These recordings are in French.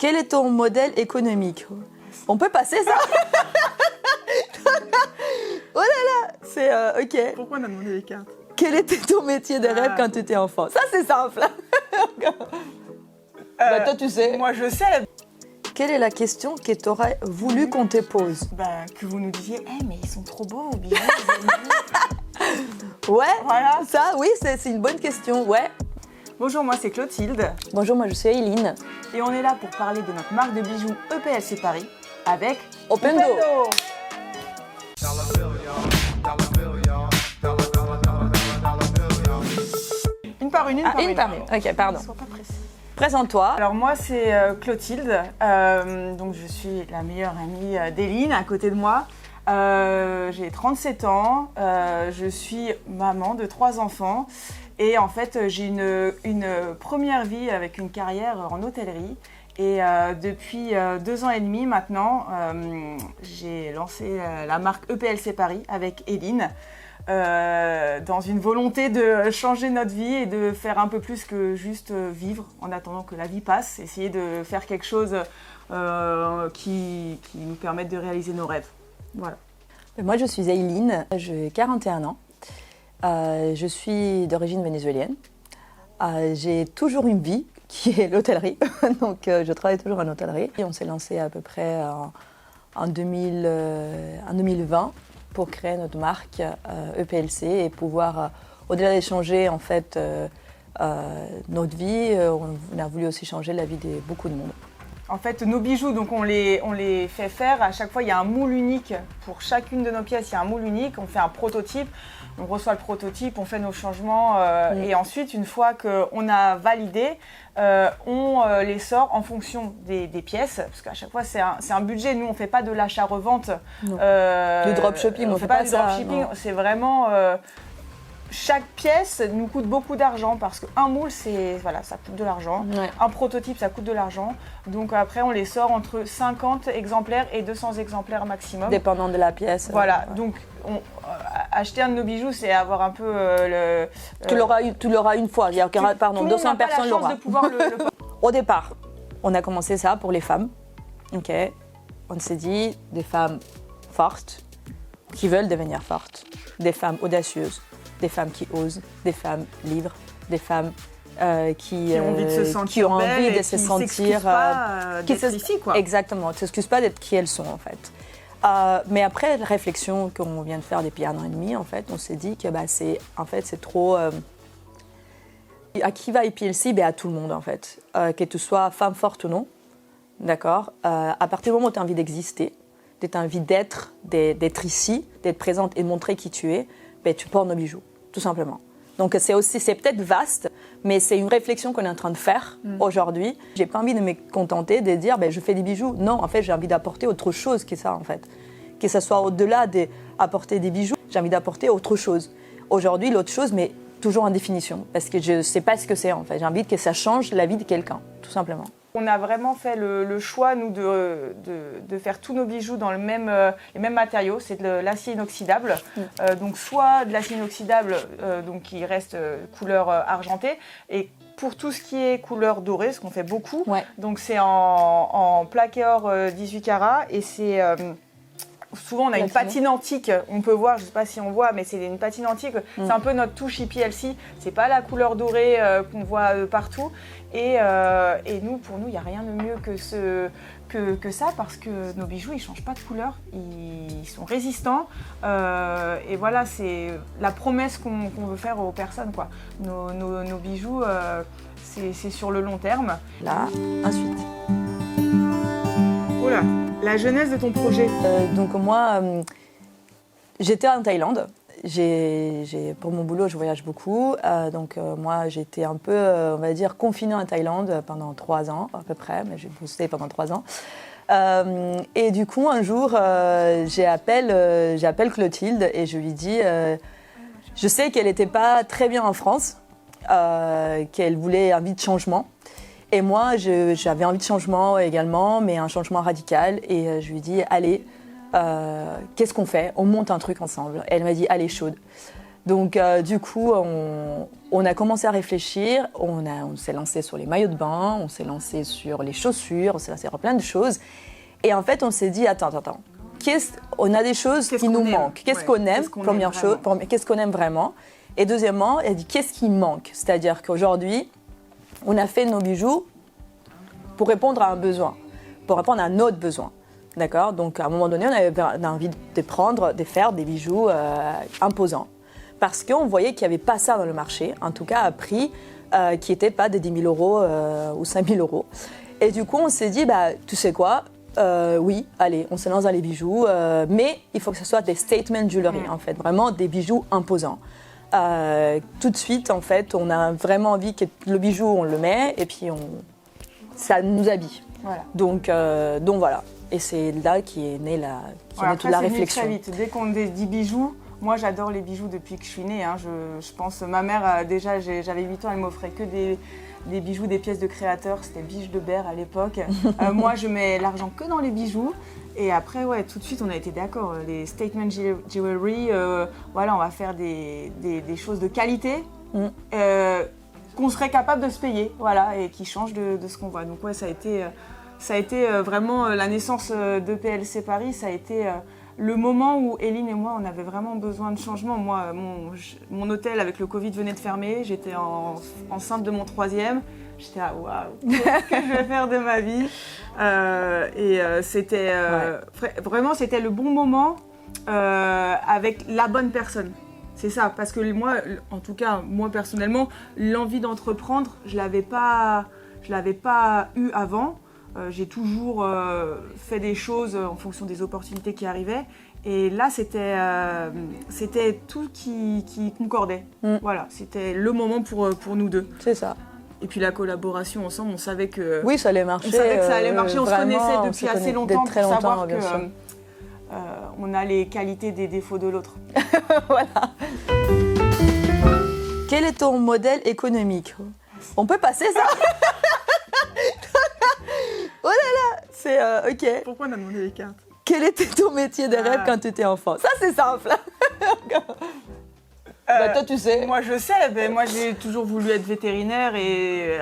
Quel est ton modèle économique? On peut passer ça? Oh là là, c'est ok. Pourquoi on a demandé les cartes? Quel était ton métier de rêve quand tu étais enfant? Ça, c'est simple. Bah, toi, tu sais. Moi, je sais. Quelle est la question que tu aurais voulu qu'on te pose? Que vous nous disiez, mais ils sont trop beaux, vos bijoux. Ouais, Voilà. ça, oui, c'est une bonne question, ouais. Bonjour, moi c'est Clotilde. Bonjour, moi je suis Eileen. Et on est là pour parler de notre marque de bijoux EPLC Paris avec Opendo. Une par une, Une par une. Ok, pardon. Sois pas pressée. Présente-toi. Alors moi c'est Clotilde, donc je suis la meilleure amie d'Eileen à côté de moi. J'ai 37 ans, je suis maman de 3 enfants et en fait j'ai une première vie avec une carrière en hôtellerie et depuis 2 ans et demi maintenant j'ai lancé la marque EPLC Paris avec Eileen. Dans une volonté de changer notre vie et de faire un peu plus que juste vivre en attendant que la vie passe, essayer de faire quelque chose qui nous permette de réaliser nos rêves. Voilà. Moi je suis Eileen, j'ai 41 ans, je suis d'origine vénézuélienne, j'ai toujours une vie qui est l'hôtellerie, donc je travaille toujours en hôtellerie. Et on s'est lancé à peu près en 2020 pour créer notre marque EPLC et pouvoir, au-delà d'échanger en fait notre vie, on a voulu aussi changer la vie de beaucoup de monde. En fait, nos bijoux, donc on les fait faire. À chaque fois, il y a un moule unique. Pour chacune de nos pièces, il y a un moule unique. On fait un prototype. On reçoit le prototype, on fait nos changements. Et ensuite, une fois qu'on a validé, on les sort en fonction des pièces. Parce qu'à chaque fois, c'est un budget. Nous, on ne fait pas de l'achat-revente. Du dropshipping, on ne fait pas du dropshipping. C'est vraiment... chaque pièce nous coûte beaucoup d'argent parce qu'un moule, ça coûte de l'argent. Ouais. Un prototype, ça coûte de l'argent. Donc après, on les sort entre 50 exemplaires et 200 exemplaires maximum. Dépendant de la pièce. Voilà, donc acheter un de nos bijoux, c'est avoir un peu le... Tu l'auras une fois, il y a 200 personnes l'auront. De pouvoir le Au départ, on a commencé ça pour les femmes. Ok. On s'est dit, des femmes fortes qui veulent devenir fortes, des femmes audacieuses, des femmes qui osent, des femmes libres, des femmes qui ont envie de se sentir ici, quoi. Exactement, ne s'excusent pas d'être qui elles sont en fait. Mais après la réflexion qu'on vient de faire depuis 1 an et demi, en fait, on s'est dit que c'est trop. À qui va EPLC? À tout le monde en fait, que tu sois femme forte ou non, d'accord. À partir du moment où tu as envie d'exister, tu as envie d'être ici, d'être présente et de montrer qui tu es, tu portes nos bijoux, tout simplement. Donc c'est peut-être vaste, mais c'est une réflexion qu'on est en train de faire aujourd'hui. J'ai pas envie de me contenter de dire je fais des bijoux. Non, en fait, j'ai envie d'apporter autre chose que ça, en fait. Que ça soit au-delà d'apporter des bijoux, j'ai envie d'apporter autre chose. Aujourd'hui, l'autre chose, mais toujours en définition, parce que je sais pas ce que c'est, en fait. J'ai envie que ça change la vie de quelqu'un, tout simplement. On a vraiment fait le choix, nous, de faire tous nos bijoux dans les mêmes matériaux. C'est de l'acier inoxydable. Donc, soit de l'acier inoxydable donc qui reste couleur argentée. Et pour tout ce qui est couleur dorée, ce qu'on fait beaucoup, donc c'est en plaqué or 18 carats. Et c'est... souvent, on a une patine antique, on peut voir, je ne sais pas si on voit, mais c'est une patine antique. C'est un peu notre touche EPLC. C'est pas la couleur dorée qu'on voit partout. Et pour nous, il n'y a rien de mieux que ça parce que nos bijoux, ils ne changent pas de couleur. Ils sont résistants. Et voilà, c'est la promesse qu'on veut faire aux personnes, quoi. Nos bijoux, c'est sur le long terme. Là, ensuite. Voilà. La genèse de ton projet. Donc moi, j'étais en Thaïlande. Pour mon boulot, je voyage beaucoup. Donc moi, j'étais un peu, on va dire, confinée en Thaïlande pendant 3 ans à peu près, mais j'ai bossé pendant 3 ans. Et du coup, un jour, j'appelle Clotilde et je lui dis, je sais qu'elle n'était pas très bien en France, qu'elle voulait envie de changement. Et moi, j'avais envie de changement également, mais un changement radical. Et je lui dis, allez, qu'est-ce qu'on fait? On monte un truc ensemble. Et elle m'a dit, allez, chaude. Donc du coup, on a commencé à réfléchir, on s'est lancé sur les maillots de bain, on s'est lancé sur les chaussures, on s'est lancé sur plein de choses. Et en fait, on s'est dit, attends. On a des choses qui nous manquent. Qu'est-ce qu'on aime, première chose, qu'est-ce qu'on aime vraiment. Et deuxièmement, elle dit, qu'est-ce qui manque? C'est-à-dire qu'aujourd'hui, on a fait nos bijoux pour répondre à un besoin, pour répondre à un autre besoin. D'accord? Donc à un moment donné, on avait envie de faire des bijoux imposants. Parce qu'on voyait qu'il n'y avait pas ça dans le marché, en tout cas à prix qui n'était pas de 10 000 € ou 5 000 €. Et du coup, on s'est dit, tu sais quoi, oui, allez, on se lance dans les bijoux, mais il faut que ce soit des statement jewelry, en fait, vraiment des bijoux imposants. Tout de suite, en fait, on a vraiment envie que le bijou, on le met, et puis ça nous habille. Voilà. Donc voilà. Et c'est là qu'est née toute la réflexion. Très vite. Dès qu'on dit bijoux, moi j'adore les bijoux depuis que je suis née. Hein. Je pense, ma mère, déjà, j'avais 8 ans, elle m'offrait que des bijoux, des pièces de créateurs. C'était Biche de Berre à l'époque. Moi, je mets l'argent que dans les bijoux. Et après, tout de suite, on a été d'accord. Les statement jewelry, voilà, on va faire des choses de qualité qu'on serait capable de se payer, voilà, et qui changent de ce qu'on voit. Donc ça a été vraiment la naissance de PLC Paris. Ça a été le moment où Eline et moi, on avait vraiment besoin de changement. Moi, mon hôtel avec le Covid venait de fermer. J'étais enceinte de mon 3e. J'étais waouh, qu'est-ce que je vais faire de ma vie? C'était vraiment, c'était le bon moment avec la bonne personne. C'est ça, parce que moi, en tout cas, moi personnellement, l'envie d'entreprendre, je l'avais pas eu avant. J'ai toujours fait des choses en fonction des opportunités qui arrivaient. Et là, c'était tout qui concordait. Voilà, c'était le moment pour nous deux. C'est ça. Et puis la collaboration ensemble, on savait que... Oui, ça allait marcher. On savait que ça allait marcher, on se connaissait depuis assez longtemps pour savoir que on a les qualités des défauts de l'autre. Voilà. Quel est ton modèle économique? On peut passer ça? Oh là là, c'est ok. Pourquoi on a demandé les cartes? Quel était ton métier de rêve quand tu étais enfant? Ça, c'est simple. Toi, tu sais. Moi, je sais. Moi, j'ai toujours voulu être vétérinaire et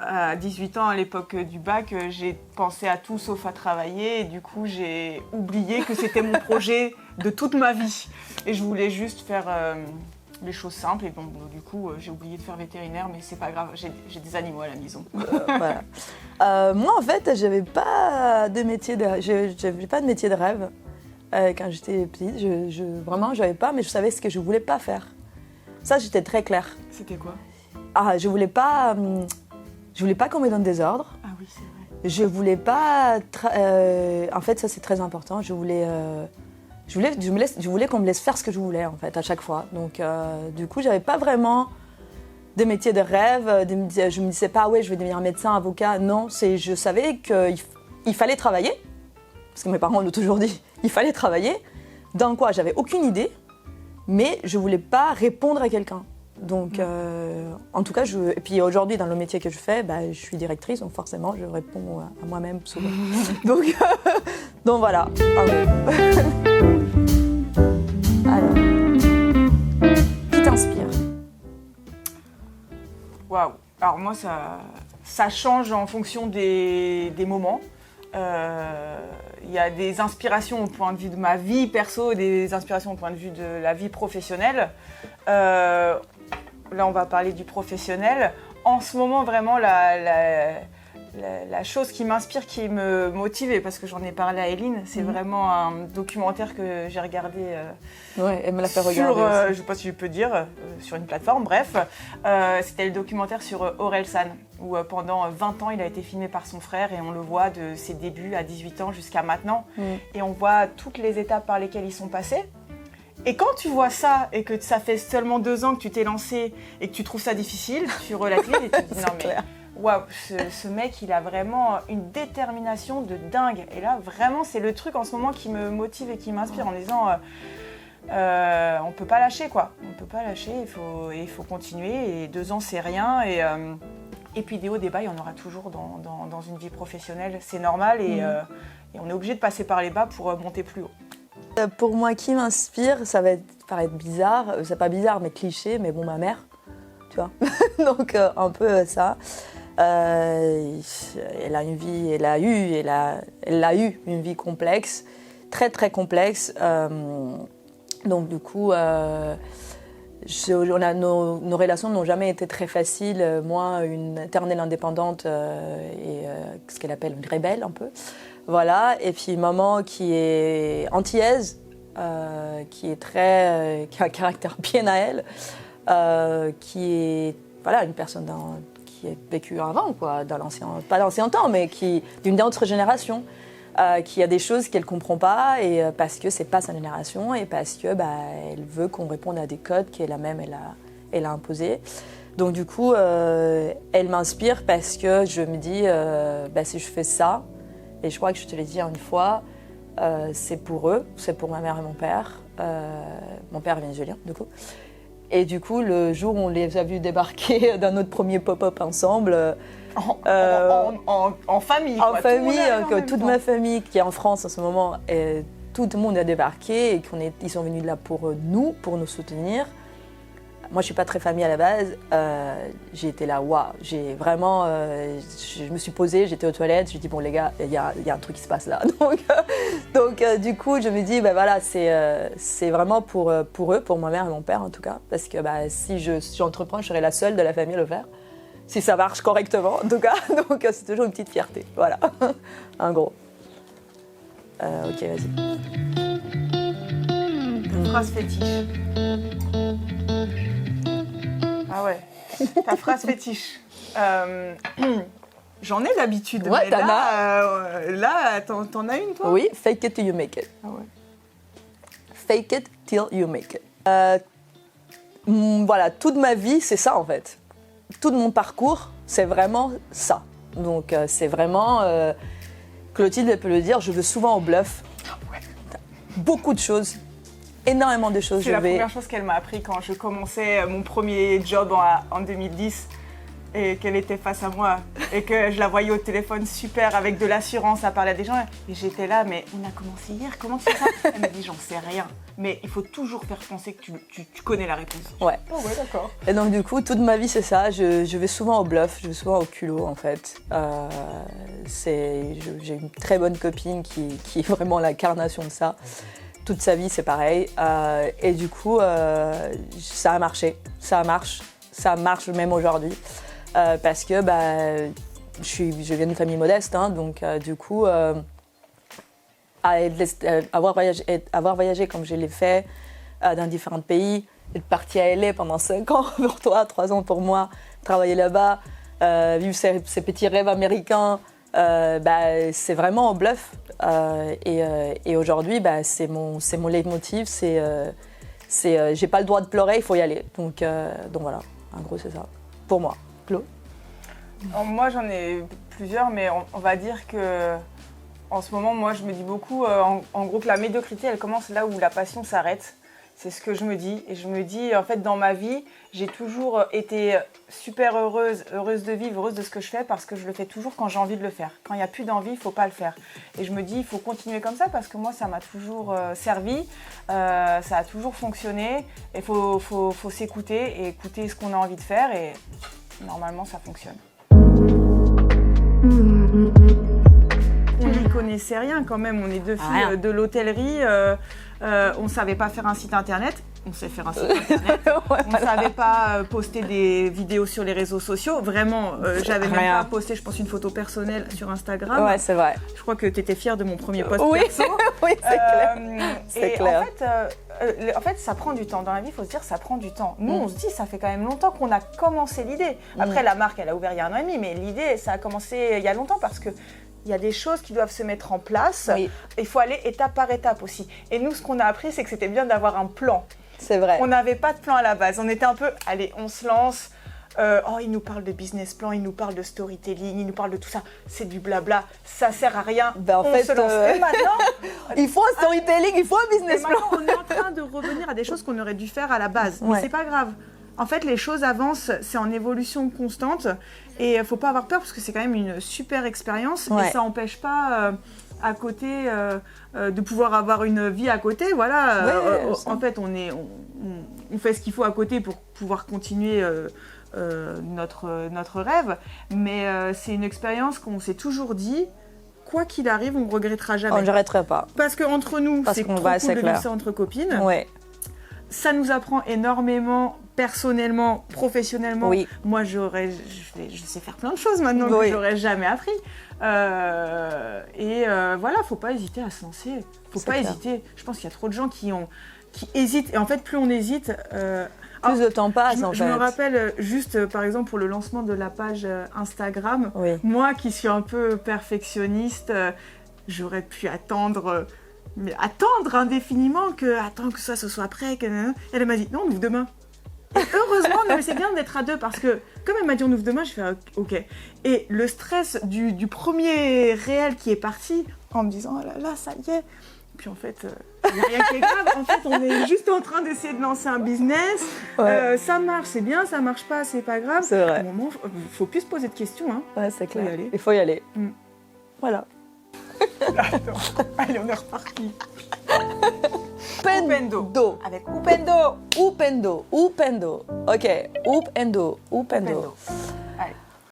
à 18 ans, à l'époque du bac, j'ai pensé à tout sauf à travailler. Et du coup, j'ai oublié que c'était mon projet de toute ma vie. Et je voulais juste faire les choses simples. Et donc, du coup, j'ai oublié de faire vétérinaire, mais c'est pas grave. J'ai des animaux à la maison. Voilà. Moi, en fait, j'avais pas de métier de rêve quand j'étais petite. Vraiment, j'avais pas, mais je savais ce que je voulais pas faire. Ça, j'étais très claire. C'était quoi? Je voulais pas qu'on me donne des ordres. Ah oui, c'est vrai. Je voulais pas... en fait, ça, c'est très important. Je voulais qu'on me laisse faire ce que je voulais, en fait, à chaque fois. Donc, du coup, j'avais pas vraiment de métier de rêve. Je me disais pas, ouais, je vais devenir médecin, avocat. Non, je savais qu'il fallait travailler. Parce que mes parents l'ont toujours dit, il fallait travailler. Dans quoi? J'avais aucune idée. Mais je ne voulais pas répondre à quelqu'un. Donc, en tout cas, et puis aujourd'hui, dans le métier que je fais, je suis directrice, donc forcément, je réponds à moi-même souvent. donc voilà. Alors, qui t'inspire? Waouh. Alors moi, ça change en fonction des moments. Il y a des inspirations au point de vue de ma vie perso et des inspirations au point de vue de la vie professionnelle. Là, on va parler du professionnel. En ce moment, vraiment, la chose qui m'inspire, qui me motive, et parce que j'en ai parlé à Eline, c'est vraiment un documentaire que j'ai regardé elle me l'a fait regarder aussi. je ne sais pas si je peux dire, sur une plateforme, bref. C'était le documentaire sur Orelsan, où pendant 20 ans, il a été filmé par son frère, et on le voit de ses débuts à 18 ans jusqu'à maintenant. Et on voit toutes les étapes par lesquelles ils sont passés. Et quand tu vois ça, et que ça fait seulement 2 ans que tu t'es lancé, et que tu trouves ça difficile, tu relativises et tu te dis non mais... Waouh, ce mec, il a vraiment une détermination de dingue. Et là, vraiment, c'est le truc en ce moment qui me motive et qui m'inspire en disant on peut pas lâcher, quoi. On peut pas lâcher, il faut continuer. Et 2 ans, c'est rien. Et puis des hauts, des bas, il y en aura toujours dans une vie professionnelle. C'est normal et on est obligé de passer par les bas pour monter plus haut. Pour moi, qui m'inspire, ça va être paraître bizarre, c'est pas bizarre mais cliché, mais bon, ma mère, tu vois. Donc un peu ça. Elle a une vie, elle a eu une vie complexe, très très complexe. Donc du coup, nos relations n'ont jamais été très faciles. Moi, une éternelle indépendante et ce qu'elle appelle une rebelle un peu. Voilà. Et puis maman qui est antillaise, qui a un caractère bien à elle, qui est voilà, une personne qui a vécu avant, quoi, pas d'ancien temps, mais d'une autre génération. Qui a des choses qu'elle ne comprend pas et parce que c'est pas sa génération et parce que elle veut qu'on réponde à des codes qu'elle a même elle a imposés. Donc du coup, elle m'inspire parce que je me dis si je fais ça, et je crois que je te l'ai dit une fois, c'est pour eux, c'est pour ma mère et mon père. Mon père est vénézuélien, du coup. Et du coup, le jour où on les a vus débarquer dans notre premier pop-up ensemble, en famille, en quoi. famille, toute ma famille qui est en France en ce moment, tout le monde a débarqué et ils sont venus là pour nous soutenir. Moi, je suis pas très famille à la base. J'ai été là, waouh. J'ai vraiment, je me suis posée, j'étais aux toilettes, j'ai dit bon les gars, il y a un truc qui se passe là. Donc du coup, je me dis voilà, c'est vraiment pour eux, pour ma mère et mon père en tout cas, parce que si j'entreprends, je serai la seule de la famille à le faire. Si ça marche correctement, en tout cas. Donc, c'est toujours une petite fierté. Voilà. Un gros. Ok, vas-y. Phrase fétiche. Ah ouais. Ta phrase fétiche. J'en ai l'habitude. Ouais, mais là, t'en as une, toi? Oui, fake it till you make it. Ah ouais. Fake it till you make it. Voilà, toute ma vie, c'est ça, en fait. Tout mon parcours, c'est vraiment ça. Donc, c'est vraiment... Clotilde, elle peut le dire, je vais souvent au bluff. Ouais. Beaucoup de choses. Énormément de choses. C'est la première chose qu'elle m'a appris quand je commençais mon premier job en 2010 et qu'elle était face à moi et que je la voyais au téléphone super avec de l'assurance à parler à des gens. Et j'étais là, mais on a commencé hier, comment tu fais ça? Elle m'a dit, j'en sais rien. Mais il faut toujours faire penser que tu connais la réponse. Ouais. Oh ouais, d'accord. Et donc du coup, toute ma vie, c'est ça. Je vais souvent au bluff, je vais souvent au culot, en fait. J'ai une très bonne copine qui est vraiment l'incarnation de ça. Toute sa vie, c'est pareil. Et du coup, ça a marché. Ça marche même aujourd'hui. Parce que je viens d'une famille modeste, hein, donc du coup, avoir voyagé comme je l'ai fait dans différents pays, être partie à LA pendant 5 ans pour toi, 3 ans pour moi, travailler là-bas, vivre ces petits rêves américains, c'est vraiment au bluff. Et aujourd'hui, c'est mon leitmotiv, j'ai pas le droit de pleurer, il faut y aller. Donc voilà, en gros c'est ça, pour moi. Claude? Moi j'en ai plusieurs, mais on va dire que en ce moment, moi je me dis beaucoup, en gros que la médiocrité elle commence là où la passion s'arrête. C'est ce que je me dis. Et je me dis, en fait, dans ma vie, j'ai toujours été super heureuse de vivre, heureuse de ce que je fais parce que je le fais toujours quand j'ai envie de le faire. Quand il n'y a plus d'envie, il ne faut pas le faire. Et je me dis, il faut continuer comme ça parce que moi, ça m'a toujours servi, ça a toujours fonctionné. Et il faut s'écouter et écouter ce qu'on a envie de faire et normalement, ça fonctionne. On n'y connaissait rien quand même, on est deux filles de l'hôtellerie, on ne savait pas faire un site internet, on sait faire un site internet, on ne savait pas poster des vidéos sur les réseaux sociaux, vraiment, j'avais même pas posté, je pense, une photo personnelle sur Instagram. Ouais, c'est vrai. Je crois que tu étais fière de mon premier post perso. Oui, c'est clair. C'est clair. En fait, ça prend du temps. Dans la vie, il faut se dire, ça prend du temps. Nous, on se dit, ça fait quand même longtemps qu'on a commencé l'idée. Après, la marque, elle a ouvert il y a 1 an et demi, mais l'idée, ça a commencé il y a longtemps parce que il y a des choses qui doivent se mettre en place. Oui. Il faut aller étape par étape aussi. Et nous, ce qu'on a appris, c'est que c'était bien d'avoir un plan. C'est vrai. On n'avait pas de plan à la base. On était un peu, allez, on se lance. Il nous parle de business plan, il nous parle de storytelling, il nous parle de tout ça. C'est du blabla, ça sert à rien. En fait, se lance. Et maintenant, il faut un storytelling, il faut un business plan. Maintenant, on est en train de revenir à des choses qu'on aurait dû faire à la base. Mais c'est pas grave. En fait, les choses avancent, c'est en évolution constante et il ne faut pas avoir peur parce que c'est quand même une super expérience et ça n'empêche pas à côté, de pouvoir avoir une vie à côté. Voilà. Ouais, En fait, on fait ce qu'il faut à côté pour pouvoir continuer notre rêve. Mais c'est une expérience qu'on s'est toujours dit, quoi qu'il arrive, on ne regrettera jamais. On ne j'arrêterai pas. Parce qu'entre nous, c'est trop cool de vivre ça entre copines. Ouais. Ça nous apprend énormément, personnellement, professionnellement. Oui. Moi, je sais faire plein de choses maintenant que j'aurais jamais appris. Voilà, faut pas hésiter à se lancer. Faut pas hésiter. Je pense qu'il y a trop de gens qui hésitent. Et en fait, plus on hésite, plus de temps passe en fait. Je me rappelle juste, par exemple, pour le lancement de la page Instagram, oui. moi qui suis un peu perfectionniste, j'aurais pu attendre indéfiniment que ça ce soit prêt. Elle m'a dit non, on ouvre demain. Et heureusement, non, mais c'est bien d'être à deux parce que comme elle m'a dit on ouvre demain, je fais ok. Et le stress du premier réel qui est parti en me disant oh là, ça y est. Puis en fait, il n'y a rien qui est grave. En fait, on est juste en train d'essayer de lancer un business. Ouais. Ça marche, c'est bien. Ça marche pas, c'est pas grave. C'est vrai. Au moment, il faut plus se poser de questions. Hein. Ouais, c'est clair. Il faut y aller. Voilà. Attends. Allez, on est reparti. Upendo. Avec Upendo. Upendo. Ok. Upendo.